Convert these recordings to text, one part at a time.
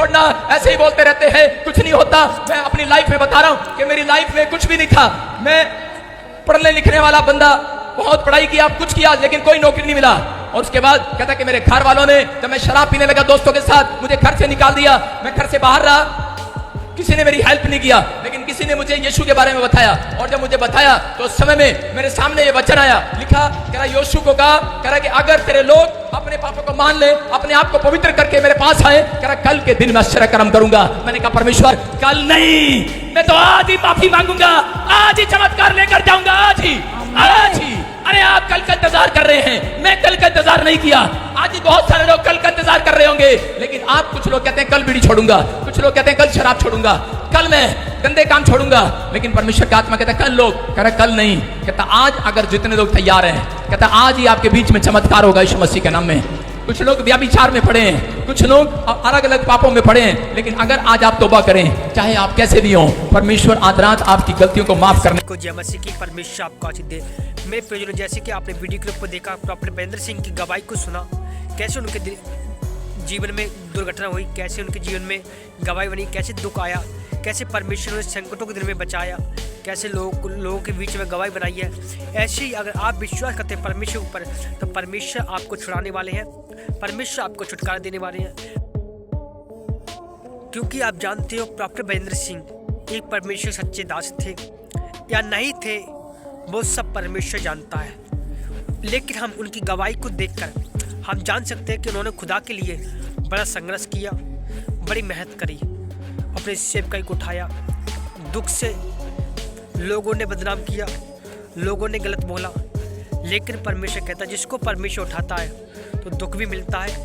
छोड़ना, ऐसे ही बोलते रहते हैं कुछ नहीं होता। मैं अपनी लाइफ में बता रहा हूं कि मेरी लाइफ में कुछ भी नहीं था। मैं पढ़ने लिखने वाला बंदा, बहुत पढ़ाई किया, कुछ किया, लेकिन कोई नौकरी नहीं मिला। और उसके बाद कहता कि मेरे घर वालों ने, जब मैं शराब पीने लगा दोस्तों के साथ, मुझे घर से निकाल दिया। मैं घर से बाहर रहा, किसी ने मेरी हेल्प नहीं किया, लेकिन किसी ने मुझे यीशु के बारे में बताया। और जब मुझे बताया तो उस समय में मेरे सामने ये वचन आया, लिखा, कह रहा यीशु को कहा, कह रहा कि अगर तेरे लोग अपने पापों को मान ले, अपने आप को पवित्र करके मेरे पास आए, कह रहा कल के दिन मैं आश्चर्य कर्म करूंगा। मैंने कहा परमेश्वर कल नहीं, मैं तो आज ही माफी मांगूंगा, आज ही चमत्कार लेकर जाऊंगा, आज ही, आज ही। अरे आप कल का इंतजार कर रहे हैं, मैं कल का इंतजार नहीं किया। आज ही बहुत सारे लोग कल का इंतजार कर रहे होंगे, लेकिन आप, कुछ लोग कहते हैं कल बीड़ी छोड़ूंगा, कुछ लोग कहते हैं कल शराब छोड़ूंगा, कल मैं गंदे काम छोड़ूंगा। लेकिन परमेश्वर का आत्मा कहता है कल लोग, कह रहा कल नहीं, कहता आज। अगर जितने लोग तैयार हैं, कहता आज ही आपके बीच में चमत्कार होगा यीशु मसीह के नाम में। कुछ लोग व्यभिचार में पड़े हैं, कुछ लोग अलग अलग पापों में पड़े हैं, लेकिन अगर आज आप तौबा करें, चाहे आप कैसे भी हों, परमेश्वर आज रात आपकी गलतियों को माफ करने को जय मसीह की। परमेश्वर आपको आशीष दे। मेरे प्रियजनों, जैसे कि आपने वीडियो क्लिप को देखा, डॉक्टर महेंद्र सिंह की गवाही को सुना, कैसे उनके जीवन में दुर्घटना हुई, कैसे उनके जीवन में गवाही बनी, कैसे दुख आया, कैसे परमेश्वर ने संकटों के दिन में बचाया, कैसे लोगों के बीच में गवाही बनाई है। ऐसे ही अगर आप विश्वास करते हैं परमेश्वर ऊपर, तो परमेश्वर आपको छुड़ाने वाले हैं, परमेश्वर आपको छुटकारा देने वाले हैं। क्योंकि आप जानते हो डॉक्टर महेंद्र सिंह एक परमेश्वर सच्चे दास थे या नहीं थे, वो सब परमेश्वर जानता है। लेकिन हम उनकी गवाही को देखकर हम जान सकते हैं कि उन्होंने खुदा के लिए बड़ा संघर्ष किया, बड़ी मेहनत करी, अपने सेवकाई को उठाया। दुख से लोगों ने बदनाम किया, लोगों ने गलत बोला, लेकिन परमेश्वर कहता है जिसको परमेश्वर उठाता है तो दुख भी मिलता है,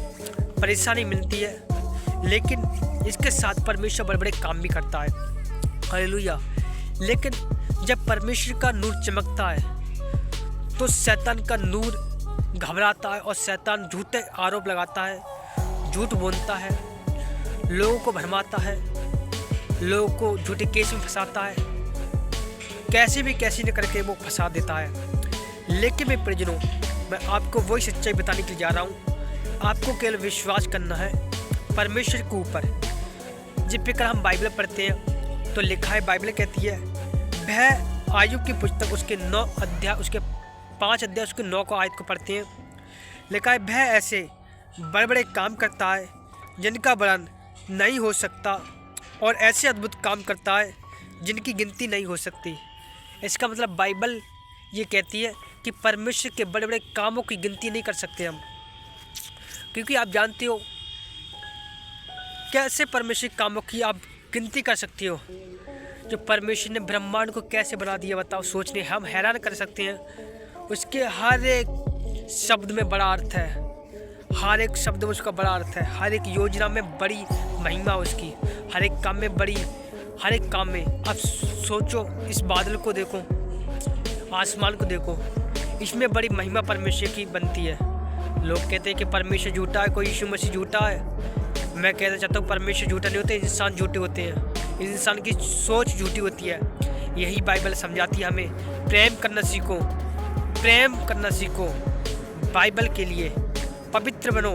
परेशानी मिलती है, लेकिन इसके साथ परमेश्वर बड़े बड़े काम भी करता है। हालेलुया। लेकिन जब परमेश्वर का नूर चमकता है तो शैतान का नूर घबराता है और शैतान झूठे आरोप लगाता है, झूठ बोलता है, लोगों को भरमाता है, लोगों को झूठे केस में फंसाता है, कैसे न करके वो फंसा देता है। लेकिन मैं प्रियजनों, मैं आपको वही सच्चाई बताने के लिए जा रहा हूँ। आपको केवल विश्वास करना है परमेश्वर के ऊपर। जब भी हम बाइबल पढ़ते हैं तो लिखा है, बाइबल कहती है, वह आयुब की पुस्तक उसके 9 अध्याय, उसके 5 अध्याय, उसके 9 को आयत को पढ़ते हैं। लिखा है, वह ऐसे बड़े बड़े काम करता है जिनका वर्णन नहीं हो सकता, और ऐसे अद्भुत काम करता है जिनकी गिनती नहीं हो सकती। इसका मतलब बाइबल ये कहती है कि परमेश्वर के बड़े बड़े कामों की गिनती नहीं कर सकते हम, क्योंकि आप जानते हो कैसे परमेश्वर के कामों की आप गिनती कर सकते हो। जो परमेश्वर ने ब्रह्मांड को कैसे बना दिया बताओ, सोचने हम हैरान कर सकते हैं। उसके हर एक शब्द में बड़ा अर्थ है, हर एक शब्द में उसका बड़ा अर्थ है, हर एक योजना में बड़ी महिमा उसकी, हर एक काम में बड़ी, हर एक काम में। अब सोचो, इस बादल को देखो, आसमान को देखो, इसमें बड़ी महिमा परमेश्वर की बनती है। लोग कहते हैं कि परमेश्वर झूठा है, कोई यीशु मसीह झूठा है। मैं कहना चाहता हूँ परमेश्वर झूठा नहीं होते, इंसान झूठे होते हैं, इंसान की सोच झूठी होती है। यही बाइबल समझाती है हमें, प्रेम करना सीखो, प्रेम करना सीखो, बाइबल के लिए पवित्र बनो,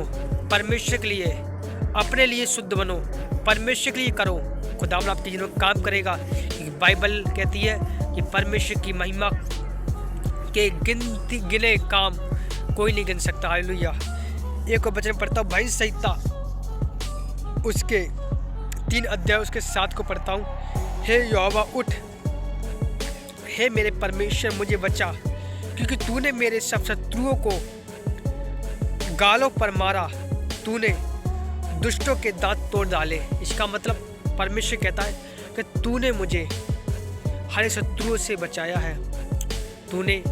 परमेश्वर के लिए, अपने लिए शुद्ध बनो, परमेश्वर के लिए करो, खुदा आपके जीवन में काम करेगा। बाइबल कहती है कि परमेश्वर की महिमा के गिने काम कोई नहीं गिन सकता। हालेलुया। एक और वचन पढ़ता हूँ, भाई संहिता उसके 3 अध्याय उसके 7 को पढ़ता हूँ। हे यहोवा उठ, हे मेरे परमेश्वर मुझे बचा, क्योंकि तूने मेरे सब शत्रुओं को गालों पर मारा, तूने दुष्टों के दांत तोड़ डाले। इसका मतलब परमेश्वर कहता है कि तूने मुझे हरे शत्रुओं से बचाया है, तूने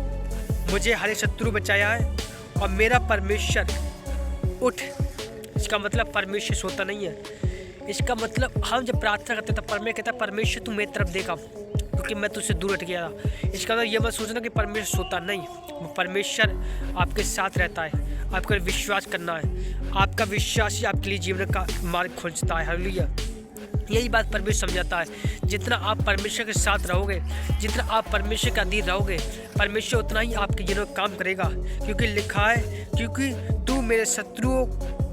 मुझे हरे शत्रु बचाया है, और मेरा परमेश्वर उठ। इसका मतलब परमेश्वर सोता नहीं है। इसका मतलब हम जब प्रार्थना करते हैं तो परमेश्वर कहता है, परमेश्वर तू मेरी तरफ देखा क्योंकि मैं तुझसे दूर हट गया था। इसका मतलब ये मत सोचना कि परमेश्वर सोता नहीं, वो परमेश्वर आपके साथ रहता है। आपको विश्वास करना है, आपका विश्वास ही आपके लिए जीवन का मार्ग खोजता है। हालेलुया। यही बात परमेश्वर समझाता है। जितना आप परमेश्वर के साथ रहोगे, जितना आप परमेश्वर के अधीन रहोगे, परमेश्वर उतना ही आपके जीवन में काम करेगा। क्योंकि लिखा है, क्योंकि तू मेरे शत्रुओं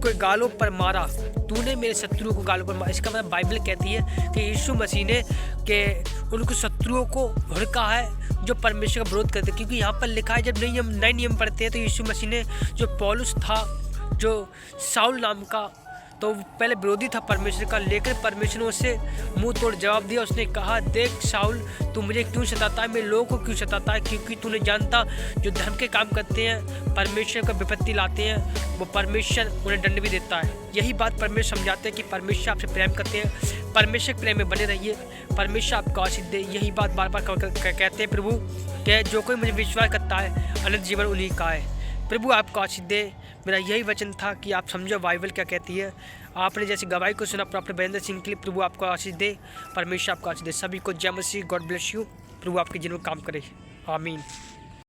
के गालों पर मारा, तूने मेरे शत्रुओं को गालों पर मारा। इसका मतलब बाइबल कहती है कि यीशु मसीह ने के उनको शत्रुओं को भड़का है जो परमेश्वर का विरोध करते, क्योंकि यहाँ पर लिखा है, जब नए नियम पढ़ते हैं तो यीशु मसीह ने, जो पौलुस था, जो साउल नाम का, तो वो पहले विरोधी था परमेश्वर का, लेकर परमेश्वर ने उसे मुंह तोड़ जवाब दिया। उसने कहा, देख शाऊल, तू मुझे क्यों सताता है, मेरे लोगों को क्यों सताता है, क्योंकि तूने जानता जो धर्म के काम करते हैं, परमेश्वर को विपत्ति लाते हैं, वो परमेश्वर उन्हें दंड भी देता है। यही बात परमेश्वर समझाते हैं कि परमेश्वर आपसे प्रेम करते हैं, परमेश्वर प्रेम में बने रहिए, परमेश्वर आपको आशीष दे। यही बात बार बार कहते हैं प्रभु कि जो कोई मुझे विश्वास करता है अनंत जीवन उन्हीं का है। प्रभु आपको आशीष दे। मेरा यही वचन था कि आप समझो बाइबल क्या कहती है। आपने जैसे गवाही को सुना प्रॉफेट महेंद्र सिंह के लिए, प्रभु आपको आशीष दे, परमेश्वर आपको आशीष दे। सभी को जय मसीह, गॉड ब्लेस यू। प्रभु आपके जीवन में काम करे, आमीन।